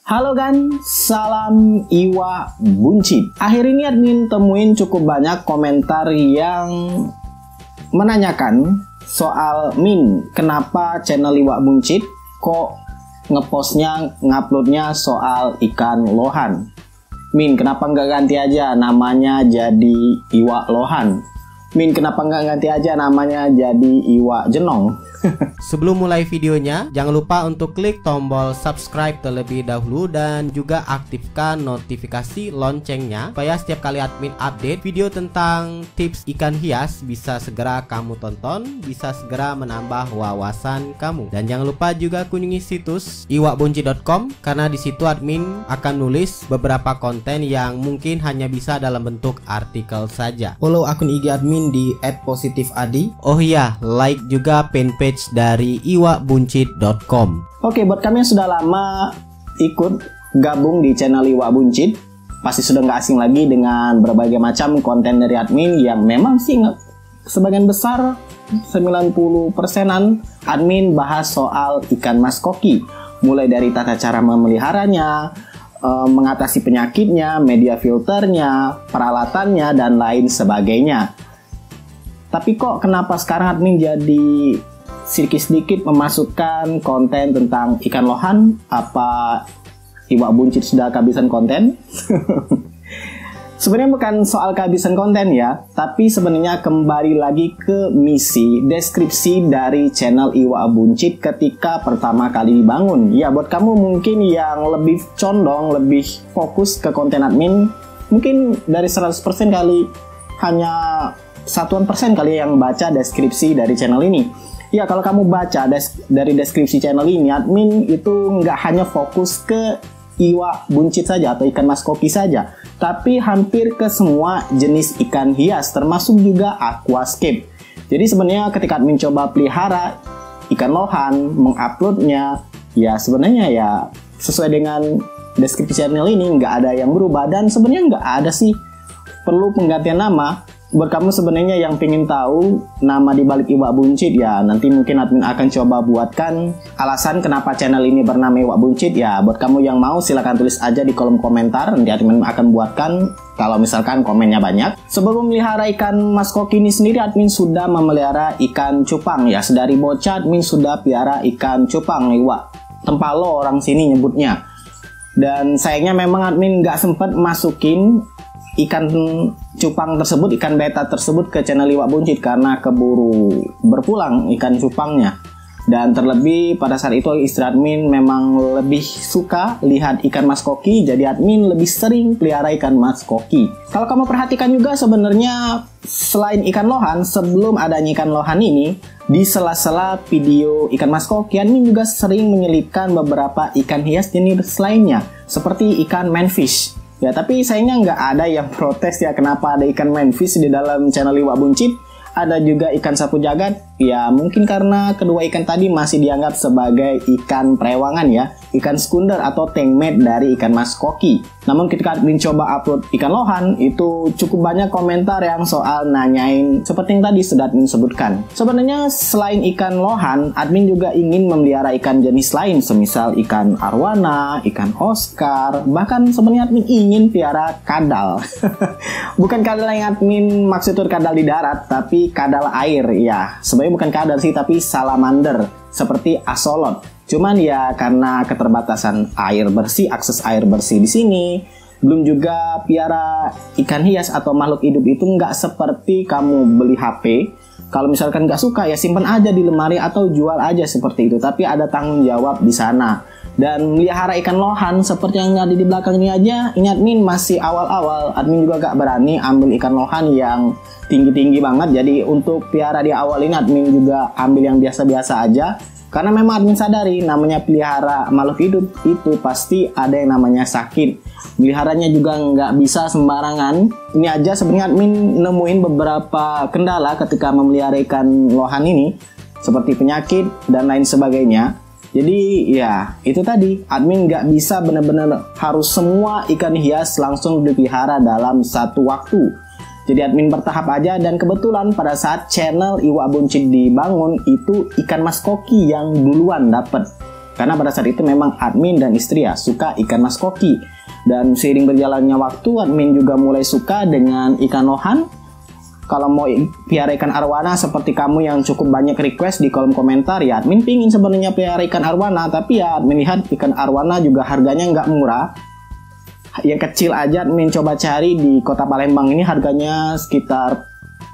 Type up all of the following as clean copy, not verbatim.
Halo kan, salam Iwa Buncit. Akhir ini admin temuin cukup banyak komentar yang menanyakan soal Min, kenapa channel Iwa Buncit kok ngepostnya, nguploadnya soal ikan lohan. Min, kenapa nggak ganti aja namanya jadi Iwa Lohan? Min, kenapa nggak ganti aja namanya jadi Iwa Jenong? Sebelum mulai videonya, jangan lupa untuk klik tombol subscribe terlebih dahulu dan juga aktifkan notifikasi loncengnya supaya setiap kali admin update video tentang tips ikan hias bisa segera kamu tonton, bisa segera menambah wawasan kamu. Dan jangan lupa juga kunjungi situs iwabuncit.com karena di situ admin akan nulis beberapa konten yang mungkin hanya bisa dalam bentuk artikel saja. Follow akun IG admin di @positifadi. Oh iya, like juga fanpage dari iwabuncit.com. Oke, buat kami yang sudah lama ikut gabung di channel Iwa Buncit, pasti sudah nggak asing lagi dengan berbagai macam konten dari admin yang memang sih sebagian besar 90%-an admin bahas soal ikan mas koki, mulai dari tata cara memeliharanya, mengatasi penyakitnya, media filternya, peralatannya, dan lain sebagainya. Tapi kok kenapa sekarang admin jadi sedikit-sedikit memasukkan konten tentang ikan lohan? Apa Iwa Buncit sudah kehabisan konten? Sebenarnya bukan soal kehabisan konten ya, tapi sebenarnya kembali lagi ke misi deskripsi dari channel Iwa Buncit ketika pertama kali dibangun. Ya, buat kamu mungkin yang lebih condong, lebih fokus ke konten admin, mungkin dari 100% kali hanya satuan persen kali yang baca deskripsi dari channel ini. Ya, kalau kamu baca dari deskripsi channel ini, admin itu nggak hanya fokus ke Iwa Buncit saja atau ikan mas koki saja, tapi hampir ke semua jenis ikan hias, termasuk juga aquascape. Jadi sebenarnya ketika admin coba pelihara ikan lohan, menguploadnya, ya sebenarnya ya sesuai dengan deskripsi channel ini nggak ada yang berubah, dan sebenarnya nggak ada sih perlu penggantian nama. Buat kamu sebenarnya yang pengen tahu nama dibalik Iwa Buncit, ya nanti mungkin admin akan coba buatkan alasan kenapa channel ini bernama Iwa Buncit. Ya buat kamu yang mau silahkan tulis aja di kolom komentar, nanti admin akan buatkan kalau misalkan komennya banyak. Sebelum memelihara ikan mas koki ini sendiri, admin sudah memelihara ikan cupang. Ya, sedari bocah admin sudah pelihara ikan cupang, Iwa Tempalo orang sini nyebutnya. Dan sayangnya memang admin nggak sempat masukin ikan cupang tersebut, ikan beta tersebut ke channel Iwa Buncit karena keburu berpulang ikan cupangnya. Dan terlebih pada saat itu istri admin memang lebih suka lihat ikan mas koki, jadi admin lebih sering pelihara ikan mas koki. Kalau kamu perhatikan juga sebenarnya selain ikan lohan, sebelum adanya ikan lohan ini, di sela-sela video ikan mas koki, admin juga sering menyelipkan beberapa ikan hias jenis lainnya seperti ikan manfish. Ya, tapi sayangnya nggak ada yang protes ya kenapa ada ikan manfish di dalam channel Iwa Buncit. Ada juga ikan sapu jagat. Ya, mungkin karena kedua ikan tadi masih dianggap sebagai ikan perewangan ya, ikan sekunder atau tankmate dari ikan mas koki. Namun ketika admin coba upload ikan lohan, itu cukup banyak komentar yang soal nanyain seperti yang tadi sudah admin sebutkan. Sebenarnya selain ikan lohan, admin juga ingin memelihara ikan jenis lain, semisal ikan arwana, ikan oscar, bahkan sebenarnya admin ingin pelihara kadal. Bukan kadal yang admin maksud itu kadal di darat, tapi kadal air ya. Sebenarnya bukan kadal sih, tapi salamander seperti axolotl. Cuman ya karena keterbatasan air bersih, akses air bersih di sini, belum juga piara ikan hias atau makhluk hidup itu nggak seperti kamu beli HP. Kalau misalkan nggak suka ya simpan aja di lemari atau jual aja seperti itu. Tapi ada tanggung jawab di sana. Dan melihara ikan lohan seperti yang ada di belakang ini aja, ini admin masih awal-awal. Admin juga gak berani ambil ikan lohan yang tinggi-tinggi banget. Jadi untuk piara di awal ini admin juga ambil yang biasa-biasa aja. Karena memang admin sadari namanya pelihara makhluk hidup itu pasti ada yang namanya sakit. Meliharanya juga nggak bisa sembarangan. Ini aja sebenarnya admin nemuin beberapa kendala ketika memelihara ikan lohan ini, seperti penyakit dan lain sebagainya. Jadi ya itu tadi, admin nggak bisa benar-benar harus semua ikan hias langsung dipelihara dalam satu waktu. Jadi admin bertahap aja, dan kebetulan pada saat channel Iwa Buncit dibangun itu ikan mas koki yang duluan dapat. Karena pada saat itu memang admin dan istri ya suka ikan mas koki. Dan seiring berjalannya waktu, admin juga mulai suka dengan ikan lohan. Kalau mau piara ikan arwana seperti kamu yang cukup banyak request di kolom komentar, ya admin pingin sebenarnya piara ikan arwana. Tapi ya admin lihat ikan arwana juga harganya nggak murah. Yang kecil aja admin coba cari di kota Palembang ini harganya sekitar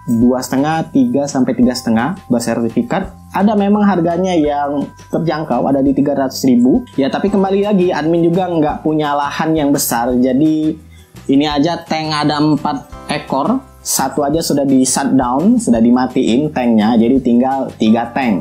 2,5, 3 sampai 3,5 bersertifikat. Ada memang harganya yang terjangkau, ada di 300.000. Ya tapi kembali lagi admin juga nggak punya lahan yang besar. Jadi ini aja tank ada 4 ekor, satu aja sudah di shutdown, sudah dimatiin tanknya. Jadi tinggal 3 tank.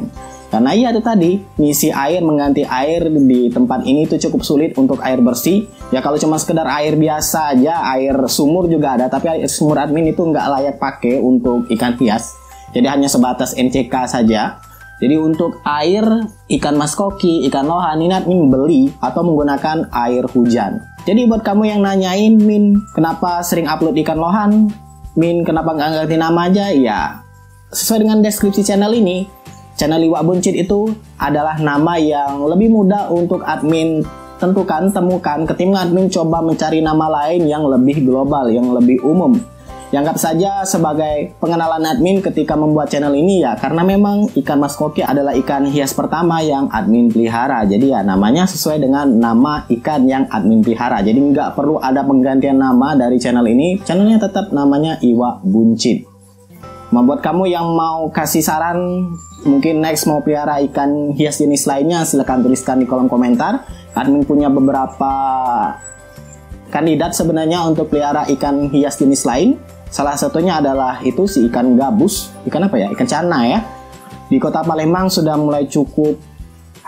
Karena iya itu tadi, ngisi air, mengganti air di tempat ini itu cukup sulit untuk air bersih. Ya kalau cuma sekedar air biasa aja, air sumur juga ada, tapi air sumur admin itu nggak layak pakai untuk ikan hias. Jadi hanya sebatas NCK saja. Jadi untuk air ikan mas koki, ikan lohan ini admin beli atau menggunakan air hujan. Jadi buat kamu yang nanyain, Min kenapa sering upload ikan lohan? Min kenapa nggak ganti nama aja? Ya sesuai dengan deskripsi channel ini. Channel Iwak Buncit itu adalah nama yang lebih mudah untuk admin temukan ketimbang admin coba mencari nama lain yang lebih global, yang lebih umum. Anggap saja sebagai pengenalan admin ketika membuat channel ini ya, karena memang ikan mas koki adalah ikan hias pertama yang admin pelihara. Jadi ya namanya sesuai dengan nama ikan yang admin pelihara. Jadi nggak perlu ada penggantian nama dari channel ini. Channelnya tetap namanya Iwak Buncit. Membuat kamu yang mau kasih saran, mungkin next mau pelihara ikan hias jenis lainnya, silahkan tuliskan di kolom komentar. Admin punya beberapa kandidat sebenarnya untuk pelihara ikan hias jenis lain. Salah satunya adalah itu si ikan gabus, ikan apa ya? Ikan cana ya. Di kota Palembang sudah mulai cukup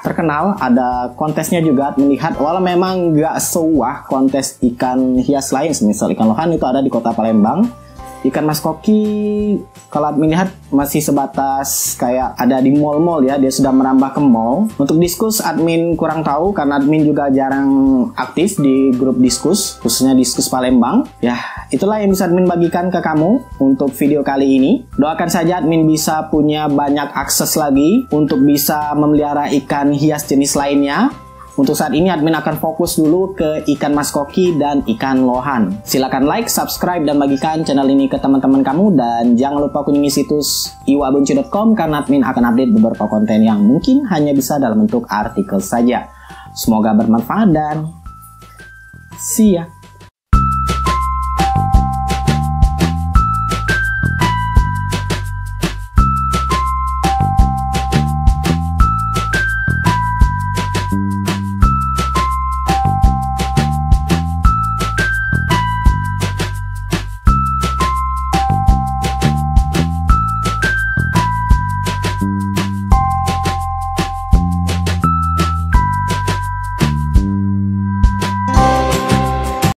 terkenal, ada kontesnya juga. Melihat walau memang nggak sewah kontes ikan hias lain, semisal ikan lohan itu ada di kota Palembang. Ikan mas koki kalau admin lihat masih sebatas kayak ada di mall-mall ya, dia sudah merambah ke mall. Untuk diskus admin kurang tahu karena admin juga jarang aktif di grup diskus, khususnya diskus Palembang. Ya itulah yang bisa admin bagikan ke kamu untuk video kali ini. Doakan saja admin bisa punya banyak akses lagi untuk bisa memelihara ikan hias jenis lainnya. Untuk saat ini admin akan fokus dulu ke ikan mas koki dan ikan lohan. Silakan like, subscribe, dan bagikan channel ini ke teman-teman kamu. Dan jangan lupa kunjungi situs iwakbuncit.com karena admin akan update beberapa konten yang mungkin hanya bisa dalam bentuk artikel saja. Semoga bermanfaat dan see ya.